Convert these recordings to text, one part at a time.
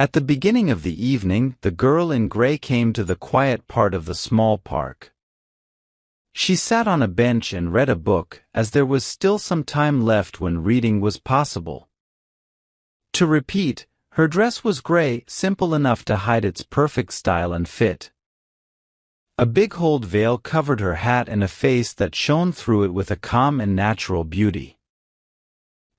At the beginning of the evening, the girl in gray came to the quiet part of the small park. She sat on a bench and read a book, as there was still some time left when reading was possible. To repeat, her dress was gray, simple enough to hide its perfect style and fit. A big-holed veil covered her hat and a face that shone through it with a calm and natural beauty.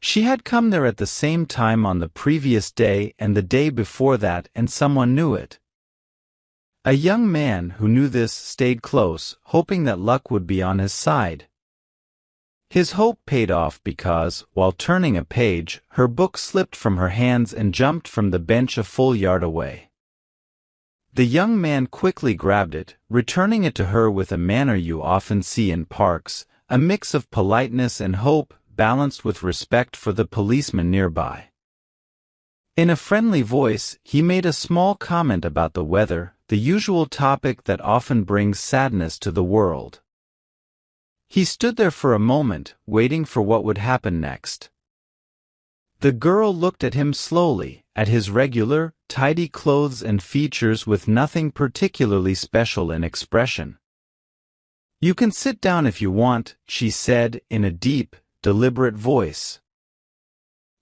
She had come there at the same time on the previous day and the day before that, and someone knew it. A young man who knew this stayed close, hoping that luck would be on his side. His hope paid off because, while turning a page, her book slipped from her hands and jumped from the bench a full yard away. The young man quickly grabbed it, returning it to her with a manner you often see in parks, a mix of politeness and hope, balanced with respect for the policeman nearby. In a friendly voice, he made a small comment about the weather, the usual topic that often brings sadness to the world. He stood there for a moment, waiting for what would happen next. The girl looked at him slowly, at his regular, tidy clothes and features with nothing particularly special in expression. "You can sit down if you want," she said in a deep, deliberate voice.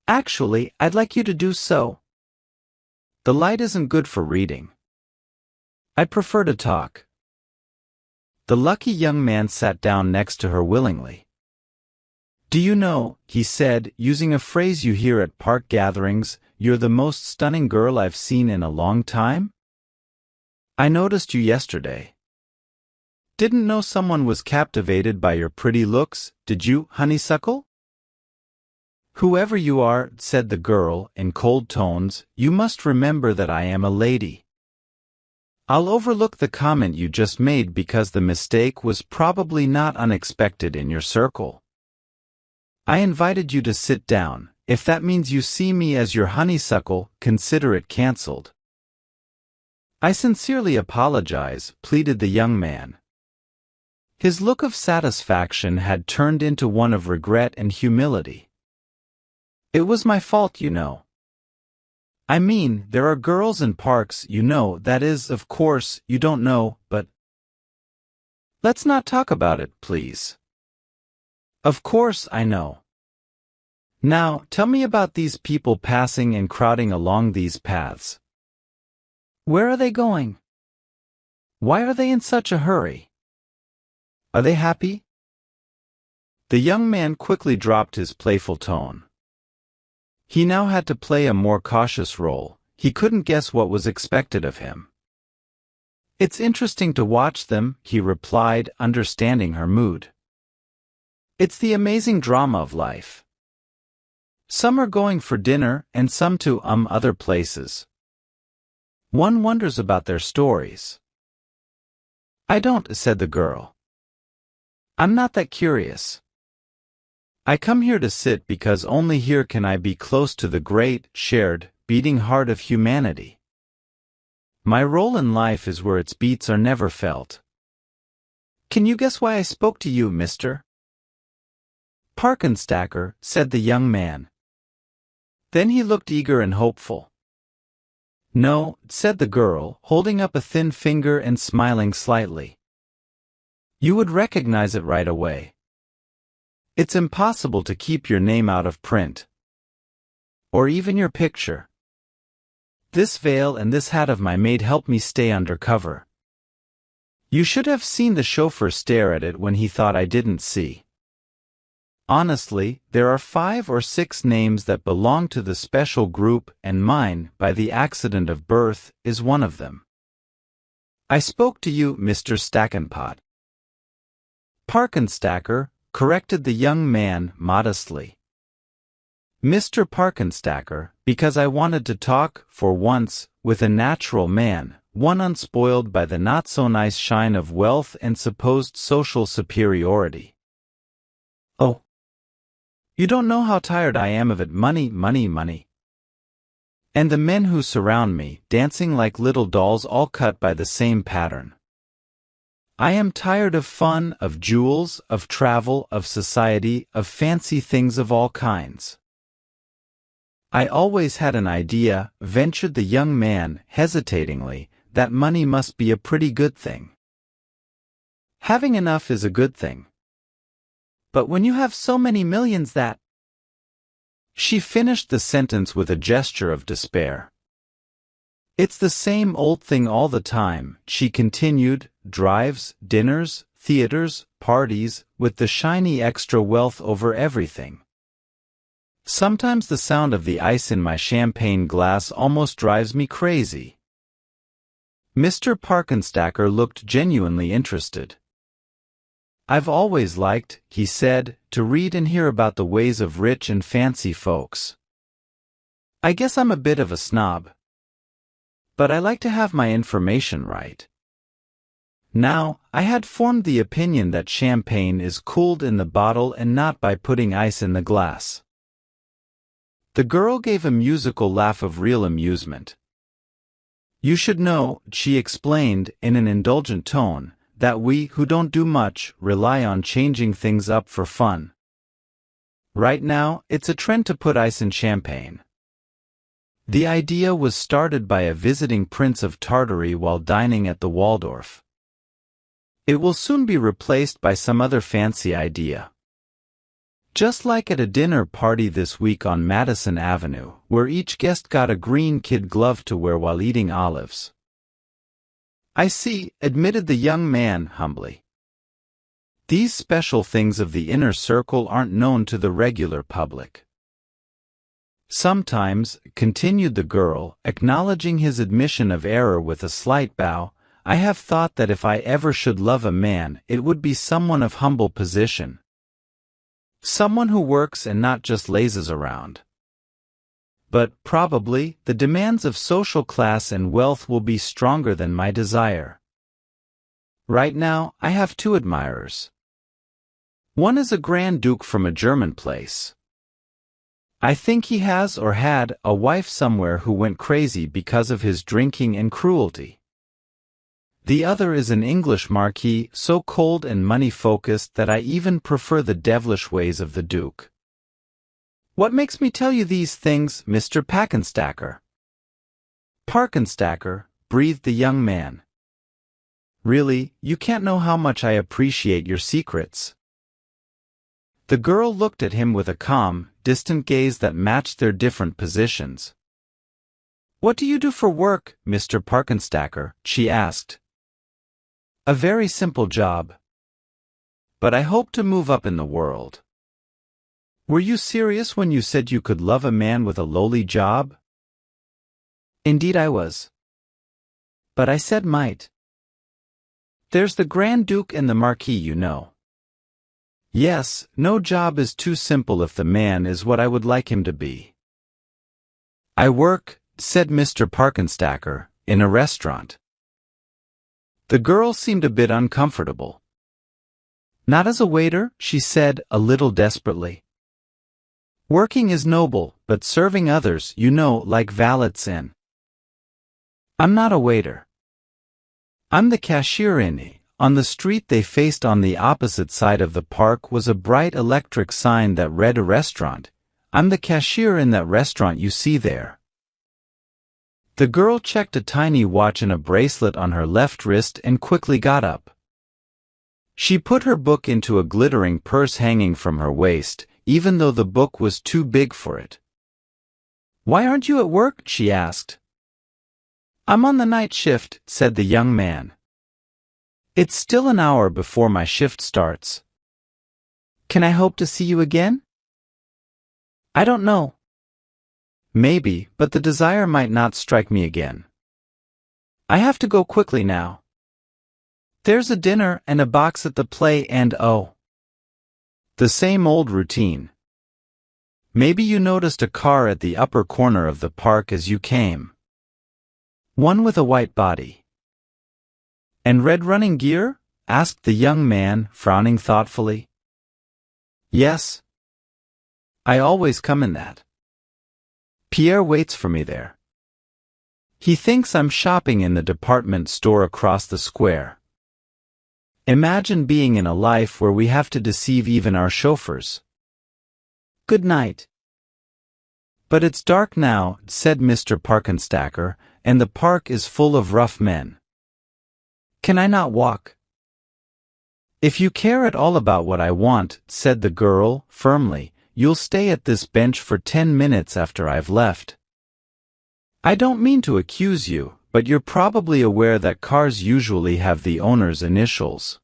"Actually, I'd like you to do so. The light isn't good for reading. I'd prefer to talk." The lucky young man sat down next to her willingly. "Do you know," he said, using a phrase you hear at park gatherings, "you're the most stunning girl I've seen in a long time? I noticed you yesterday. Didn't know someone was captivated by your pretty looks, did you, honeysuckle?" "Whoever you are," said the girl, in cold tones, "you must remember that I am a lady. I'll overlook the comment you just made because the mistake was probably not unexpected in your circle. I invited you to sit down. If that means you see me as your honeysuckle, consider it cancelled." "I sincerely apologize," pleaded the young man. His look of satisfaction had turned into one of regret and humility. "It was my fault, you know. I mean, there are girls in parks, you know, that is, of course, you don't know, but let's not talk about it, please." "Of course I know. Now, tell me about these people passing and crowding along these paths. Where are they going? Why are they in such a hurry? Are they happy?" The young man quickly dropped his playful tone. He now had to play a more cautious role. He couldn't guess what was expected of him. "It's interesting to watch them," he replied, understanding her mood. "It's the amazing drama of life. Some are going for dinner, and some to other places. One wonders about their stories." "I don't," said the girl. "I'm not that curious. I come here to sit because only here can I be close to the great, shared, beating heart of humanity. My role in life is where its beats are never felt. Can you guess why I spoke to you, Mr. Parkenstacker?" said the young man. Then he looked eager and hopeful. "No," said the girl, holding up a thin finger and smiling slightly. "You would recognize it right away. It's impossible to keep your name out of print. Or even your picture. This veil and this hat of my maid help me stay under cover. You should have seen the chauffeur stare at it when he thought I didn't see. Honestly, there are 5 or 6 names that belong to the special group, and mine, by the accident of birth, is one of them. I spoke to you, Mr. Stackenpot." "Parkenstacker," corrected the young man modestly. "Mr. Parkenstacker, because I wanted to talk, for once, with a natural man, one unspoiled by the not-so-nice shine of wealth and supposed social superiority. Oh, you don't know how tired I am of it, money, money, money. And the men who surround me, dancing like little dolls all cut by the same pattern. I am tired of fun, of jewels, of travel, of society, of fancy things of all kinds. I always had an idea, ventured the young man, hesitatingly, that money must be a pretty good thing. Having enough is a good thing. But when you have so many millions that... She finished the sentence with a gesture of despair. It's the same old thing all the time, she continued, drives, dinners, theaters, parties, with the shiny extra wealth over everything. Sometimes the sound of the ice in my champagne glass almost drives me crazy. Mr. Parkenstacker looked genuinely interested. I've always liked, he said, to read and hear about the ways of rich and fancy folks. I guess I'm a bit of a snob. But I like to have my information right. Now, I had formed the opinion that champagne is cooled in the bottle and not by putting ice in the glass. The girl gave a musical laugh of real amusement. You should know, she explained, in an indulgent tone, that we who don't do much rely on changing things up for fun. Right now, it's a trend to put ice in champagne. The idea was started by a visiting prince of Tartary while dining at the Waldorf. It will soon be replaced by some other fancy idea. Just like at a dinner party this week on Madison Avenue, where each guest got a green kid glove to wear while eating olives. I see, admitted the young man humbly. These special things of the inner circle aren't known to the regular public. Sometimes, continued the girl, acknowledging his admission of error with a slight bow, I have thought that if I ever should love a man, it would be someone of humble position. Someone who works and not just lazes around. But, probably, the demands of social class and wealth will be stronger than my desire. Right now, I have two admirers. One is a Grand Duke from a German place. I think he has or had a wife somewhere who went crazy because of his drinking and cruelty. The other is an English marquis so cold and money-focused that I even prefer the devilish ways of the Duke. What makes me tell you these things, Mr. Parkenstacker? Parkenstacker, breathed the young man. Really, you can't know how much I appreciate your secrets. The girl looked at him with a calm, distant gaze that matched their different positions. What do you do for work, Mr. Parkenstacker? She asked. A very simple job. But I hope to move up in the world. Were you serious when you said you could love a man with a lowly job? Indeed I was. But I said might. There's the Grand Duke and the Marquis, you know. Yes, no job is too simple if the man is what I would like him to be. I work, said Mr. Parkenstacker, in a restaurant. The girl seemed a bit uncomfortable. Not as a waiter, she said, a little desperately. Working is noble, but serving others, you know, like valets in. I'm not a waiter. I'm the cashier in. On the street they faced on the opposite side of the park was a bright electric sign that read a restaurant. I'm the cashier in that restaurant you see there. The girl checked a tiny watch and a bracelet on her left wrist and quickly got up. She put her book into a glittering purse hanging from her waist, even though the book was too big for it. Why aren't you at work? She asked. I'm on the night shift, said the young man. It's still an hour before my shift starts. Can I hope to see you again? I don't know. Maybe, but the desire might not strike me again. I have to go quickly now. There's a dinner and a box at the play and oh. The same old routine. Maybe you noticed a car at the upper corner of the park as you came. One with a white body. And red running gear? Asked the young man, frowning thoughtfully. Yes. I always come in that. Pierre waits for me there. He thinks I'm shopping in the department store across the square. Imagine being in a life where we have to deceive even our chauffeurs. Good night. But it's dark now, said Mr. Parkenstacker, and the park is full of rough men. Can I not walk? If you care at all about what I want, said the girl, firmly, you'll stay at this bench for 10 minutes after I've left. I don't mean to accuse you, but you're probably aware that cars usually have the owner's initials.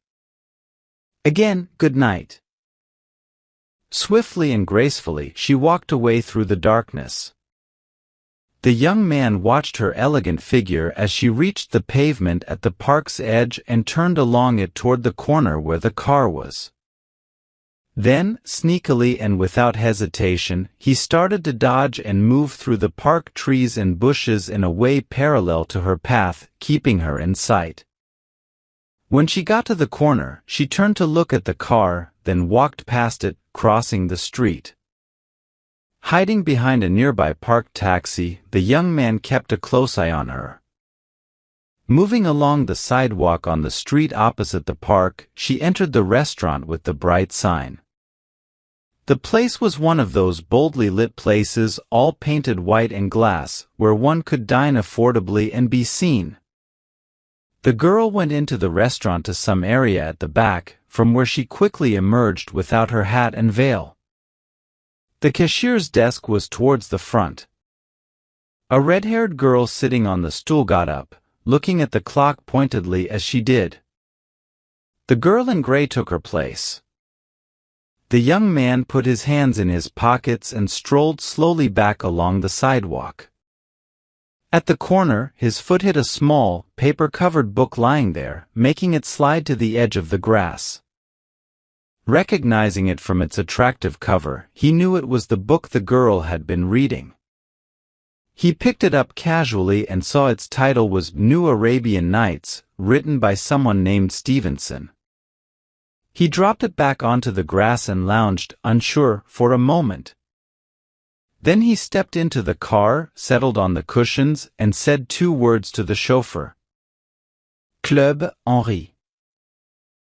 Again, good night. Swiftly and gracefully she walked away through the darkness. The young man watched her elegant figure as she reached the pavement at the park's edge and turned along it toward the corner where the car was. Then, sneakily and without hesitation, he started to dodge and move through the park trees and bushes in a way parallel to her path, keeping her in sight. When she got to the corner, she turned to look at the car, then walked past it, crossing the street. Hiding behind a nearby parked taxi, the young man kept a close eye on her. Moving along the sidewalk on the street opposite the park, she entered the restaurant with the bright sign. The place was one of those boldly lit places, all painted white and glass, where one could dine affordably and be seen. The girl went into the restaurant to some area at the back, from where she quickly emerged without her hat and veil. The cashier's desk was towards the front. A red-haired girl sitting on the stool got up, looking at the clock pointedly as she did. The girl in gray took her place. The young man put his hands in his pockets and strolled slowly back along the sidewalk. At the corner, his foot hit a small, paper-covered book lying there, making it slide to the edge of the grass. Recognizing it from its attractive cover, he knew it was the book the girl had been reading. He picked it up casually and saw its title was New Arabian Nights, written by someone named Stevenson. He dropped it back onto the grass and lounged, unsure, for a moment. Then he stepped into the car, settled on the cushions, and said 2 words to the chauffeur. Club Henri.